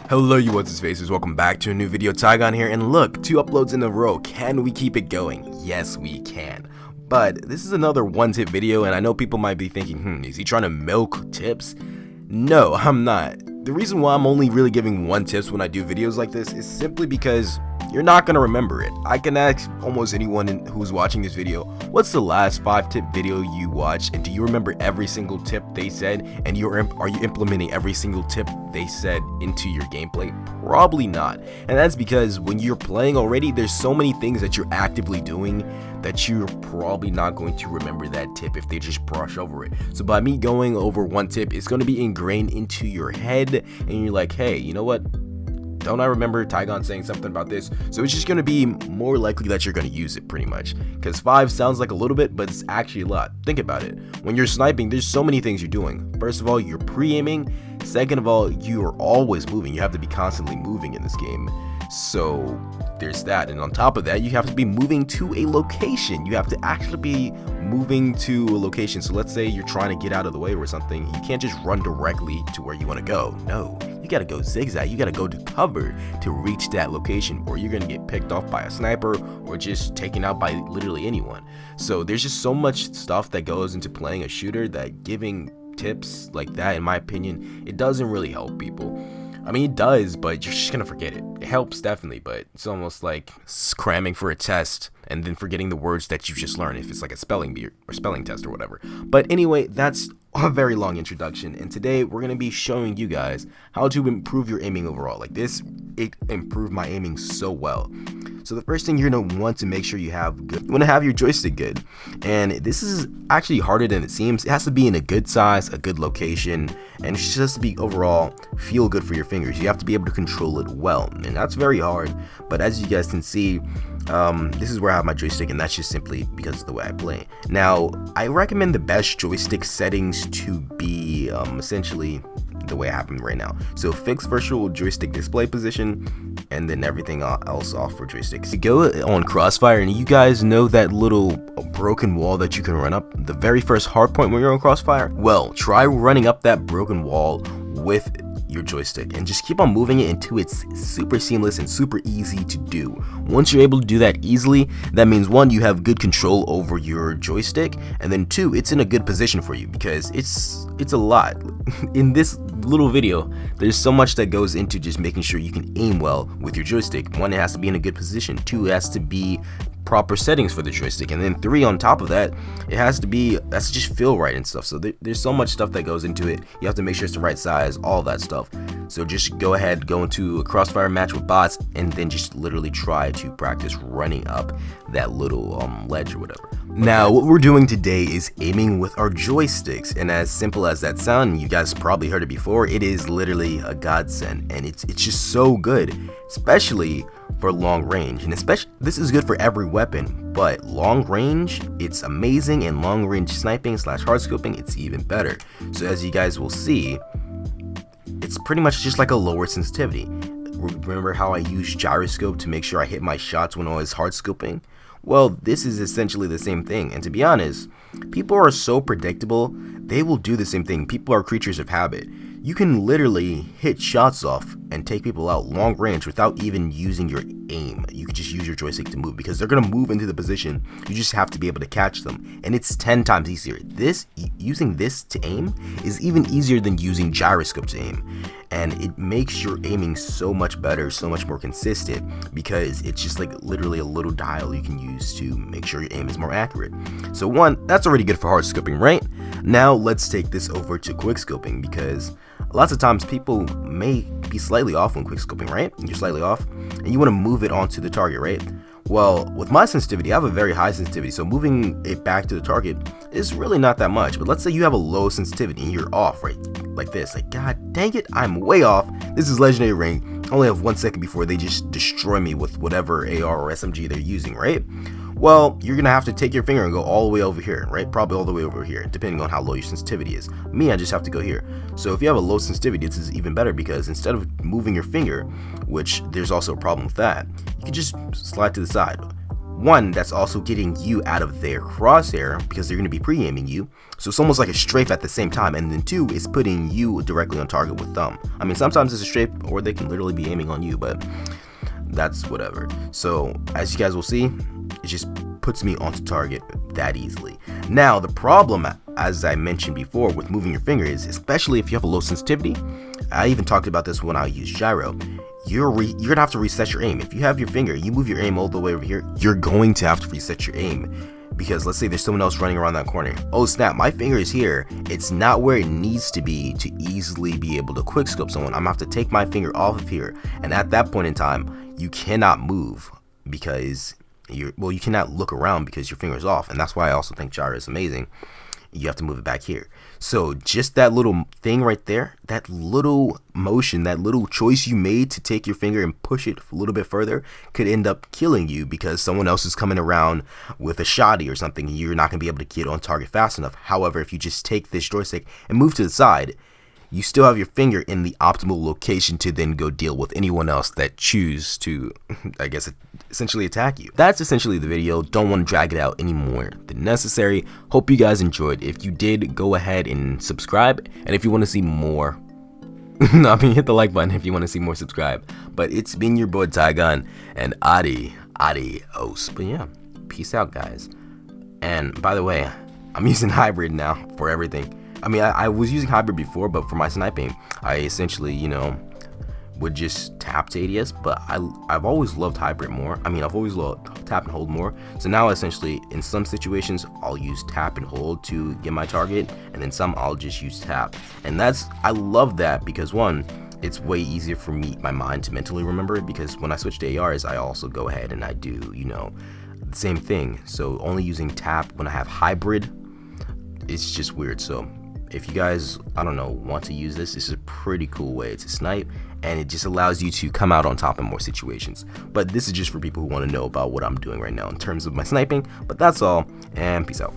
Hello you what's his faces, welcome back to a new video. Tigon here, and look, 2 uploads in a row. Can we keep it going? Yes we can. But this is another one tip video, and I know people might be thinking, is he trying to milk tips? No, I'm not. The reason why I'm only really giving 1 tips when I do videos like this is simply because you're not going to remember it. I can ask almost anyone who's watching this video, what's the last 5-tip video you watched, and do you remember every single tip they said, and are you implementing every single tip they said into your gameplay? Probably not. And that's because when you're playing already, there's so many things that you're actively doing that you're probably not going to remember that tip if they just brush over it. So by me going over 1 tip, it's going to be ingrained into your head, and you're like, hey, you know what? Don't I remember Tigon saying something about this? So it's just going to be more likely that you're going to use it pretty much. Because 5 sounds like a little bit, but it's actually a lot. Think about it. When you're sniping, there's so many things you're doing. First of all, you're pre-aiming. Second of all, you are always moving. You have to be constantly moving in this game. So there's that. And on top of that, you have to be moving to a location. You have to actually be moving to a location. So let's say you're trying to get out of the way or something. You can't just run directly to where you want to go. No, you got to go zigzag. You got to go to cover to reach that location, or you're going to get picked off by a sniper or just taken out by literally anyone. So there's just so much stuff that goes into playing a shooter that giving tips like that, in my opinion, it doesn't really help people. I mean, it does, but you're just gonna forget it. It helps definitely, but it's almost like cramming for a test and then forgetting the words that you just learned if it's like a spelling bee or spelling test or whatever. But anyway, that's a very long introduction, and today we're gonna be showing you guys how to improve your aiming overall. Like this, it improved my aiming so well. So the first thing you're going to want to make sure you want to have your joystick good. And this is actually harder than it seems. It has to be in a good size, a good location, and it's just to be overall feel good for your fingers. You have to be able to control it well, and that's very hard. But as you guys can see, this is where I have my joystick, and that's just simply because of the way I play. Now, I recommend the best joystick settings to be essentially the way I have them right now. So fix virtual joystick display position, and then everything else off for joysticks. You go on Crossfire, and you guys know that little broken wall that you can run up, the very first hard point when you're on Crossfire? Well, try running up that broken wall with your joystick and just keep on moving it until it's super seamless and super easy to do. Once you're able to do that easily, that means 1, you have good control over your joystick, and then 2, it's in a good position for you, because it's a lot. In this little video, there's so much that goes into just making sure you can aim well with your joystick. 1, it has to be in a good position. 2, it has to be proper settings for the joystick, and then 3, on top of that, it has to just feel right and stuff. So there's so much stuff that goes into it. You have to make sure it's the right size, all that stuff. So just go into a Crossfire match with bots, and then just literally try to practice running up that little ledge or whatever. Now, what we're doing today is aiming with our joysticks, and as simple as that sound, you guys probably heard it before, it is literally a godsend, and it's just so good, especially for long range. And especially, this is good for every weapon, but long range, it's amazing, and long range sniping / hardscoping, it's even better. So as you guys will see, it's pretty much just like a lower sensitivity. Remember how I use gyroscope to make sure I hit my shots when I was hardscoping? Well, this is essentially the same thing, and to be honest, people are so predictable, they will do the same thing. People are creatures of habit. You can literally hit shots off and take people out long range without even using your aim. You can just use your joystick to move, because they're going to move into the position. You just have to be able to catch them, and it's 10 times easier. Using this to aim is even easier than using gyroscope to aim, and it makes your aiming so much better, so much more consistent, because it's just like literally a little dial you can use to make sure your aim is more accurate. So 1, that's already good for hard scoping, right? Now let's take this over to quick scoping, because lots of times people may be slightly off when quick scoping, right? You're slightly off and you want to move it onto the target, right? Well, with my sensitivity, I have a very high sensitivity, so moving it back to the target is really not that much. But let's say you have a low sensitivity and you're off, right? Like this, like, god dang it, I'm way off. This is Legendary Ring. I only have 1 second before they just destroy me with whatever AR or SMG they're using, right? Well, you're gonna have to take your finger and go all the way over here, right? Probably all the way over here, depending on how low your sensitivity is. Me, I just have to go here. So if you have a low sensitivity, this is even better, because instead of moving your finger, which there's also a problem with that, you can just slide to the side. one, that's also getting you out of their crosshair because they're going to be pre-aiming you. So it's almost like a strafe at the same time. And then two, it's putting you directly on target with them. I mean, sometimes it's a strafe or they can literally be aiming on you, but that's whatever. So as you guys will see, it just puts me onto target that easily. Now, the problem, as I mentioned before, with moving your finger is, especially if you have a low sensitivity, I even talked about this when I use gyro, you're gonna have to reset your aim. If you have your finger, you move your aim all the way over here, you're going to have to reset your aim. Because let's say there's someone else running around that corner. Oh snap, my finger is here. It's not where it needs to be to easily be able to quickscope someone. I'm gonna have to take my finger off of here. And at that point in time, you cannot move because you cannot look around because your finger is off. And that's why I also think gyro is amazing. You have to move it back here. So just that little thing right there, that little motion, that little choice you made to take your finger and push it a little bit further could end up killing you because someone else is coming around with a shotty or something and you're not going to be able to get on target fast enough. However, if you just take this joystick and move to the side, you still have your finger in the optimal location to then go deal with anyone else that choose to, I guess, essentially attack you. That's essentially the video. Don't want to drag it out any more than necessary. Hope you guys enjoyed. If you did, go ahead and subscribe. And if you want to see more, I mean, hit the like button if you want to see more, subscribe. But it's been your boy Tigon, and adios. But yeah, peace out, guys. And by the way, I'm using hybrid now for everything. I mean, I was using hybrid before, but for my sniping, I essentially, would just tap to ADS, but I've always loved hybrid more. I mean, I've always loved tap and hold more. So now essentially, in some situations, I'll use tap and hold to get my target, and then some I'll just use tap. And I love that because one, it's way easier for my mind to mentally remember it, because when I switch to ARs, I also go ahead and I do, the same thing. So only using tap when I have hybrid, it's just weird. So if you guys, I don't know, want to use this is a pretty cool way to snipe, and it just allows you to come out on top in more situations. But this is just for people who want to know about what I'm doing right now in terms of my sniping. But that's all, and peace out.